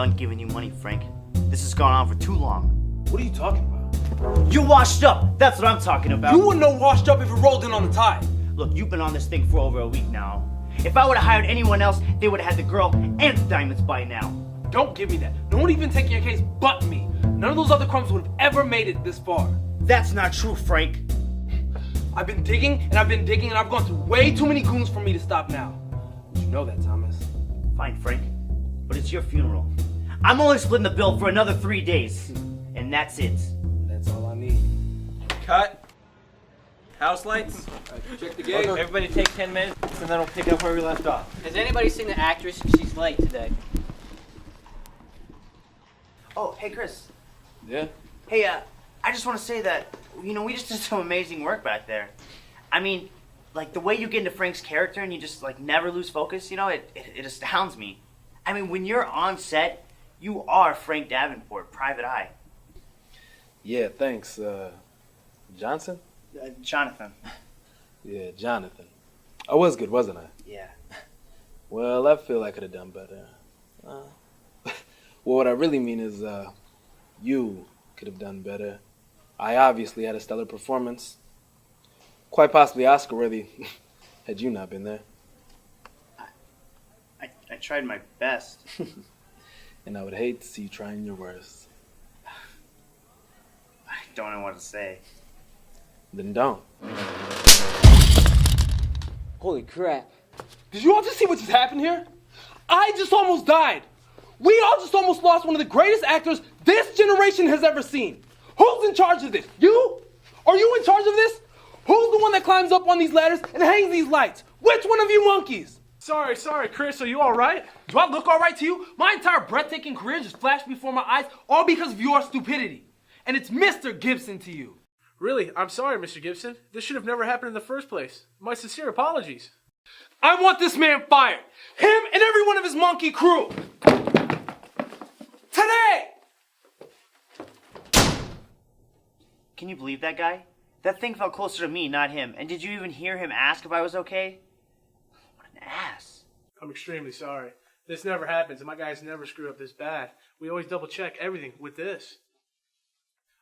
done giving you money, Frank. This has gone on for too long. What are you talking about? You're washed up! That's what I'm talking about. You wouldn't know washed up if it rolled in on the tide. Look, you've been on this thing for over a week now. If I would have hired anyone else, they would have had the girl and the diamonds by now. Don't give me that. No one even taking your case but me. None of those other crumbs would have ever made it this far. That's not true, Frank. I've been digging and I've been digging and I've gone through way too many goons for me to stop now. You know that, Thomas. Fine, Frank. But it's your funeral. I'm only splitting the bill for another 3 days. And that's it. That's all I need. Cut. House lights. Check the gate. Everybody take 10 minutes and then we'll pick up where we left off. Has anybody seen the actress? She's late today. Oh, hey, Chris. Yeah? Hey, I just want to say that, we just did some amazing work back there. I mean, like, the way you get into Frank's character and you just, like, never lose focus, it astounds me. I mean, when you're on set, you are Frank Davenport, private eye. Yeah, thanks. Johnson? Jonathan. Yeah, Jonathan. I was good, wasn't I? Yeah. Well, I feel I could have done better. Well, what I really mean is, you could have done better. I obviously had a stellar performance. Quite possibly Oscar-worthy, had you not been there. I tried my best. And I would hate to see you trying your worst. I don't know what to say. Then don't. Holy crap. Did you all just see what just happened here? I just almost died. We all just almost lost one of the greatest actors this generation has ever seen. Who's in charge of this? You? Are you in charge of this? Who's the one that climbs up on these ladders and hangs these lights? Which one of you monkeys? Sorry, Chris, are you all right? Do I look all right to you? My entire breathtaking career just flashed before my eyes, all because of your stupidity. And it's Mr. Gibson to you. Really, I'm sorry, Mr. Gibson. This should have never happened in the first place. My sincere apologies. I want this man fired. Him and every one of his monkey crew. Today! Can you believe that guy? That thing felt closer to me, not him. And did you even hear him ask if I was okay? What an ass. I'm extremely sorry. This never happens, and my guys never screw up this bad. We always double check everything with this.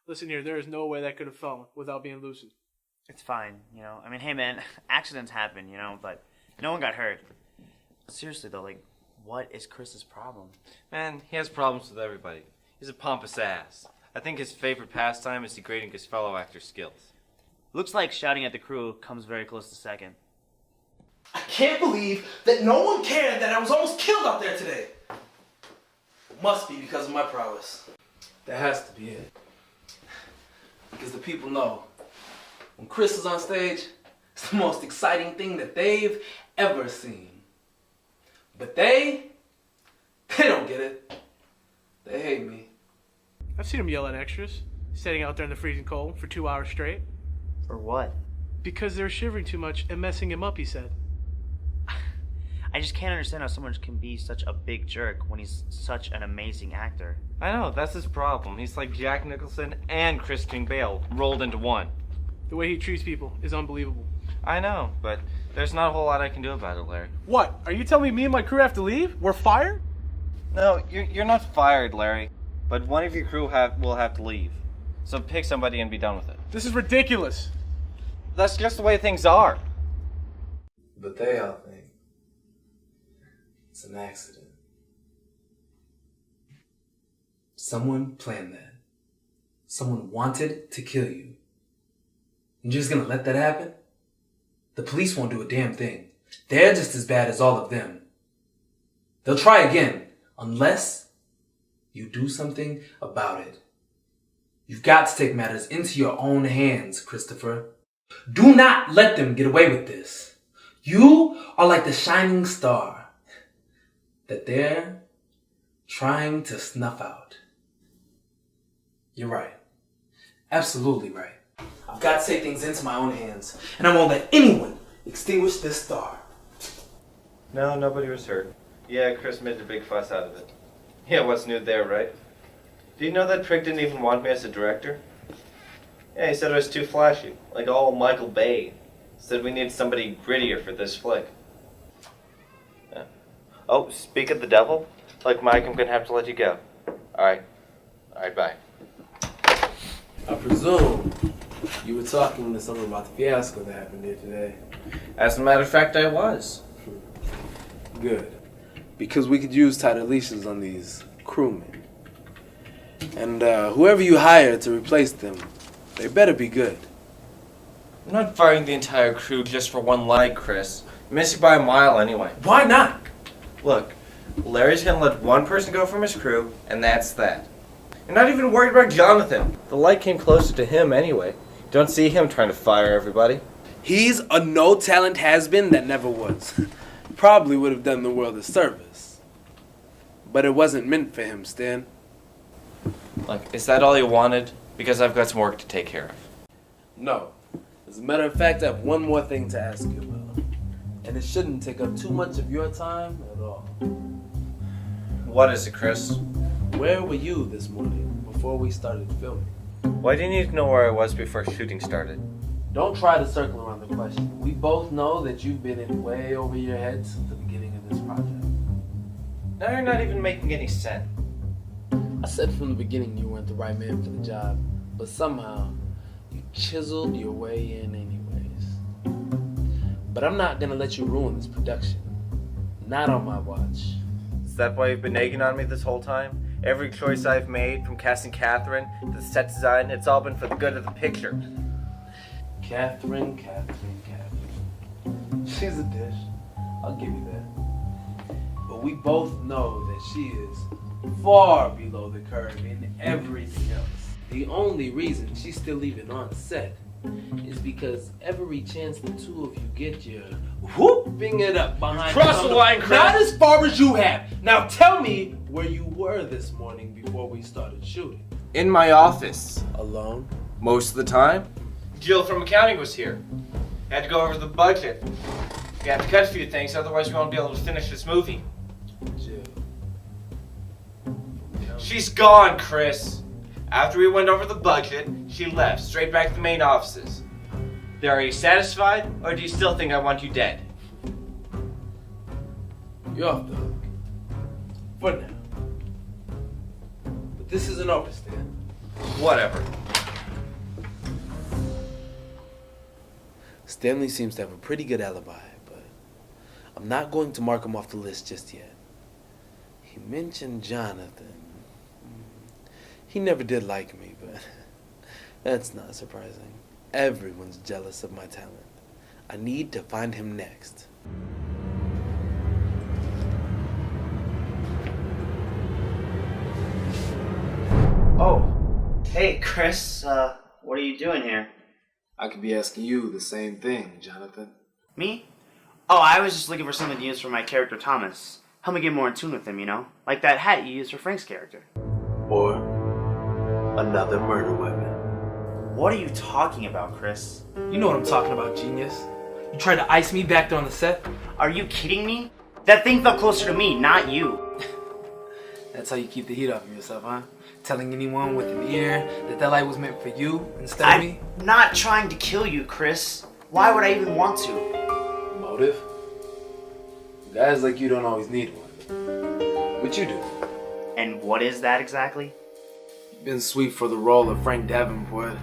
Listen here, there is no way that could have fallen without being loosened. It's fine, I mean, hey man, accidents happen, but no one got hurt. Seriously though, like, what is Chris's problem? Man, he has problems with everybody. He's a pompous ass. I think his favorite pastime is degrading his fellow actor's skills. Looks like shouting at the crew comes very close to second. I can't believe that no one cared that I was almost killed out there today. Must be because of my prowess. That has to be it. Because the people know, when Chris is on stage, it's the most exciting thing that they've ever seen. But they don't get it. They hate me. I've seen him yell at extras, standing out there in the freezing cold for 2 hours straight. For what? Because they were shivering too much and messing him up, he said. I just can't understand how someone can be such a big jerk when he's such an amazing actor. I know, that's his problem. He's like Jack Nicholson and Christian Bale rolled into one. The way he treats people is unbelievable. I know, but there's not a whole lot I can do about it, Larry. What? Are you telling me and my crew have to leave? We're fired? No, you're not fired, Larry. But one of your crew will have to leave. So pick somebody and be done with it. This is ridiculous. That's just the way things are. But they all think it's an accident. Someone planned that. Someone wanted to kill you. And you're just gonna let that happen? The police won't do a damn thing. They're just as bad as all of them. They'll try again, unless you do something about it. You've got to take matters into your own hands, Christopher. Do not let them get away with this. You are like the shining star that they're trying to snuff out. You're right. Absolutely right. I've got to take things into my own hands, and I won't let anyone extinguish this star. No, nobody was hurt. Yeah, Chris made a big fuss out of it. Yeah, what's new there, right? Do you know that prick didn't even want me as a director? Yeah, he said I was too flashy, like all Michael Bay. Said we need somebody grittier for this flick. Yeah. Oh, speak of the devil, Look, Mike, I'm gonna have to let you go. Alright, bye. I presume you were talking to someone about the fiasco that happened here today. As a matter of fact, I was. Good. Because we could use tighter leashes on these crewmen. And whoever you hire to replace them, they better be good. I'm not firing the entire crew just for one leg, Chris. I'm missing by a mile anyway. Why not? Look, Larry's gonna let one person go from his crew, and that's that. You're not even worried about Jonathan. The light came closer to him anyway. Don't see him trying to fire everybody. He's a no-talent has-been that never was. Probably would have done the world a service. But it wasn't meant for him, Stan. Look, is that all you wanted? Because I've got some work to take care of. No. As a matter of fact, I have one more thing to ask you about. And it shouldn't take up too much of your time at all. What is it, Chris? Where were you this morning before we started filming? Why do you need to know where I was before shooting started? Don't try to circle around the question. We both know that you've been in way over your head since the beginning of this project. Now you're not even making any sense. I said from the beginning you weren't the right man for the job, but somehow you chiseled your way in anyways. But I'm not gonna let you ruin this production. Not on my watch. Is that why you've been nagging on me this whole time? Every choice I've made, from casting Catherine to the set design, it's all been for the good of the picture. Catherine. She's a dish. I'll give you that. But we both know that she is far below the curve in everything else. The only reason she's still even on set is because every chance the two of you get, you're whooping it up behind Cross the line, Chris. Not as far as you have. Now tell me where you were this morning before we started shooting. In my office. Alone? Most of the time. Jill from accounting was here. Had to go over the budget. We had to cut a few things, otherwise we won't be able to finish this movie. Jill. She's gone, Chris. After we went over the budget, she left, straight back to the main offices. Are you satisfied, or do you still think I want you dead? You're off the hook. For now. But this isn't over, Stan. Whatever. Stanley seems to have a pretty good alibi, but I'm not going to mark him off the list just yet. He mentioned Jonathan. He never did like me, but that's not surprising. Everyone's jealous of my talent. I need to find him next. Oh, hey, Chris. What are you doing here? I could be asking you the same thing, Jonathan. Me? Oh, I was just looking for something to use for my character Thomas. Help me get more in tune with him, you know? Like that hat you used for Frank's character. Or another murder weapon. What are you talking about, Chris? You know what I'm talking about, genius. You tried to ice me back there on the set? Are you kidding me? That thing felt closer to me, not you. That's how you keep the heat off of yourself, huh? Telling anyone with an ear that light was meant for you instead of me? I'm not trying to kill you, Chris. Why would I even want to? Motive? Guys like you don't always need one. But you do. And what is that exactly? You've been sweet for the role of Frank Davenport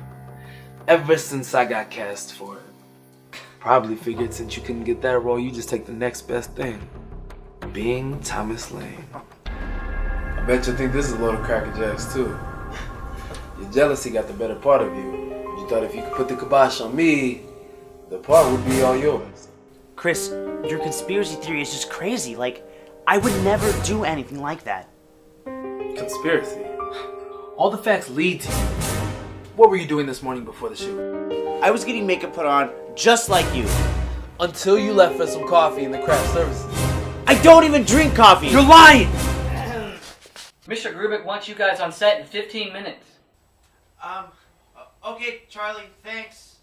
ever since I got cast for it. Probably figured since you couldn't get that role, you just take the next best thing. Being Thomas Lane. I bet you think this is a load of Cracker Jacks too. Your jealousy got the better part of you. You thought if you could put the kibosh on me, the part would be all yours. Chris, your conspiracy theory is just crazy. Like, I would never do anything like that. Conspiracy? All the facts lead to you. What were you doing this morning before the shoot? I was getting makeup put on just like you. Until you left for some coffee in the craft services. I don't even drink coffee! You're lying! Mr. Grubik wants you guys on set in 15 minutes. Okay, Charlie, thanks.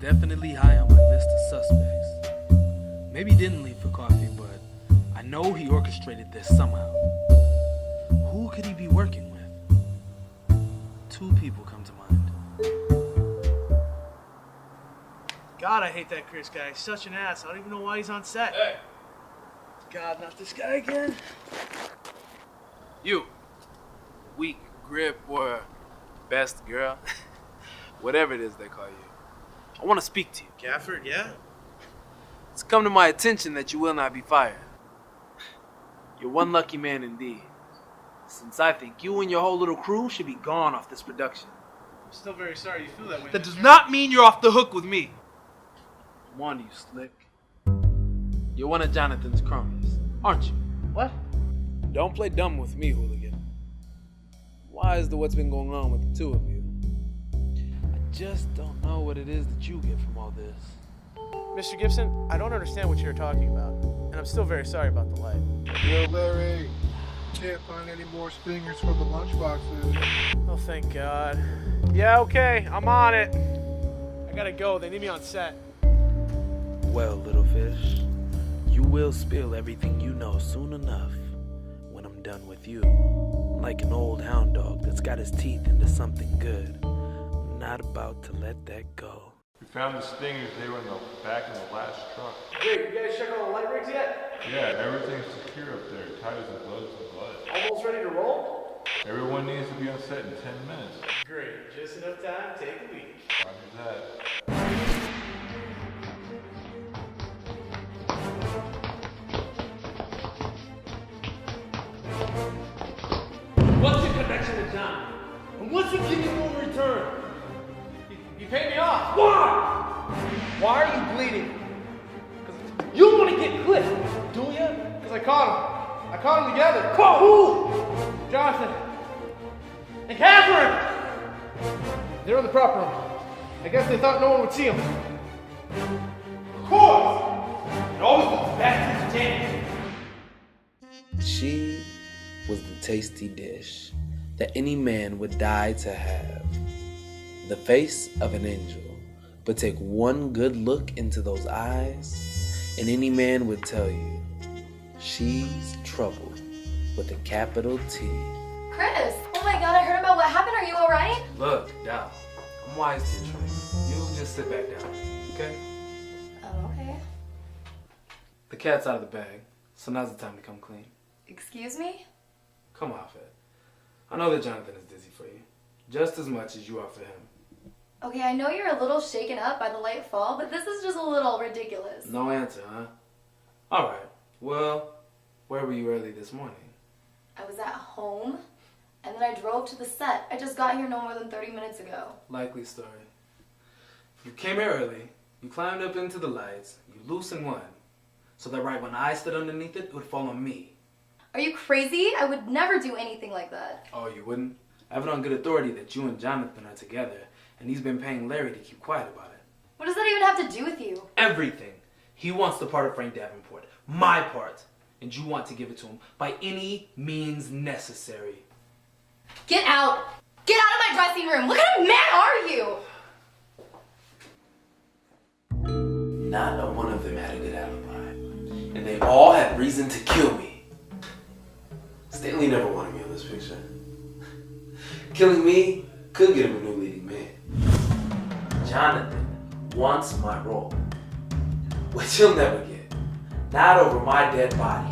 Definitely high on my list of suspects. Maybe he didn't leave for coffee, but I know he orchestrated this somehow. Who could he be working with? two people come to mind. God, I hate that Chris guy. He's such an ass. I don't even know why he's on set. Hey! God, not this guy again. You. Weak grip or best girl. Whatever it is they call you. I want to speak to you. Gafford, yeah? It's come to my attention that you will not be fired. You're one lucky man indeed. Since I think you and your whole little crew should be gone off this production. I'm still very sorry you feel that way. That does not mean you're off the hook with me. I'm on to you, Slick. You're one of Jonathan's cronies, aren't you? What? Don't play dumb with me, hooligan. Why is what's been going on with the two of you? I just don't know what it is that you get from all this. Mr. Gibson, I don't understand what you're talking about. And I'm still very sorry about the light. Yo, Larry, can't find any more stingers for the lunchboxes. Oh, thank God. Yeah, okay, I'm on it. I gotta go. They need me on set. Well, little fish, you will spill everything you know soon enough when I'm done with you. Like an old hound dog that's got his teeth into something good. I'm not about to let that go. We found the stingers. They were in the back of the last truck. Great, you guys check all the light rigs yet? Yeah, everything's secure up there. Tight as a gloves of blood. Almost ready to roll? Everyone needs to be on set in 10 minutes. Great, just enough time to take a week. Roger that. What's your connection with John? And what's you give me in return? You pay me off. Why? Why are you bleeding? Because you want to get clipped, do you? Because I caught him. I caught them together. Caught who? Jonathan. And Catherine. They were in the prop room. I guess they thought no one would see them. Of course. It always goes back to the jam. She was the tasty dish that any man would die to have. The face of an angel, but take one good look into those eyes, and any man would tell you, she's trouble with a capital T. Chris! Oh my God, I heard about what happened. Are you alright? Look, Dal, I'm wise to your tricks. You just sit back down, okay? Oh, okay. The cat's out of the bag, so now's the time to come clean. Excuse me? Come off it. I know that Jonathan is dizzy for you, just as much as you are for him. Okay, I know you're a little shaken up by the light fall, but this is just a little ridiculous. No answer, huh? Alright, well, where were you early this morning? I was at home, and then I drove to the set. I just got here no more than 30 minutes ago. Likely story. You came here early, you climbed up into the lights, you loosened one, so that right when I stood underneath it, it would fall on me. Are you crazy? I would never do anything like that. Oh, you wouldn't? I have it on good authority that you and Jonathan are together, and he's been paying Larry to keep quiet about it. What does that even have to do with you? Everything. He wants the part of Frank Davenport, my part, and you want to give it to him by any means necessary. Get out! Get out of my dressing room! What kind of man are you? Not a one of them had a good alibi, and they all had reason to kill me. Stanley never wanted me on this picture. Killing me could get him a new leading man. Jonathan wants my role, which he'll never get. Not over my dead body.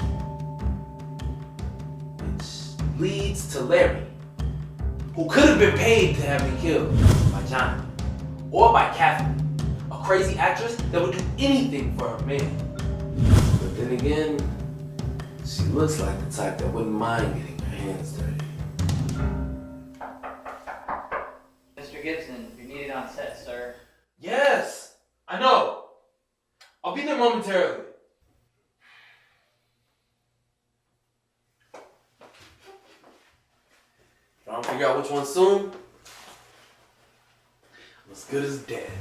Which leads to Larry, who could have been paid to have me killed by Jonathan, or by Catherine, a crazy actress that would do anything for her man. But then again, she looks like the type that wouldn't mind getting her hands dirty. Mr. Gibson, you're needed on set, sir. Yes, I know. I'll be there momentarily. If I don't figure out which one soon, I'm as good as dead.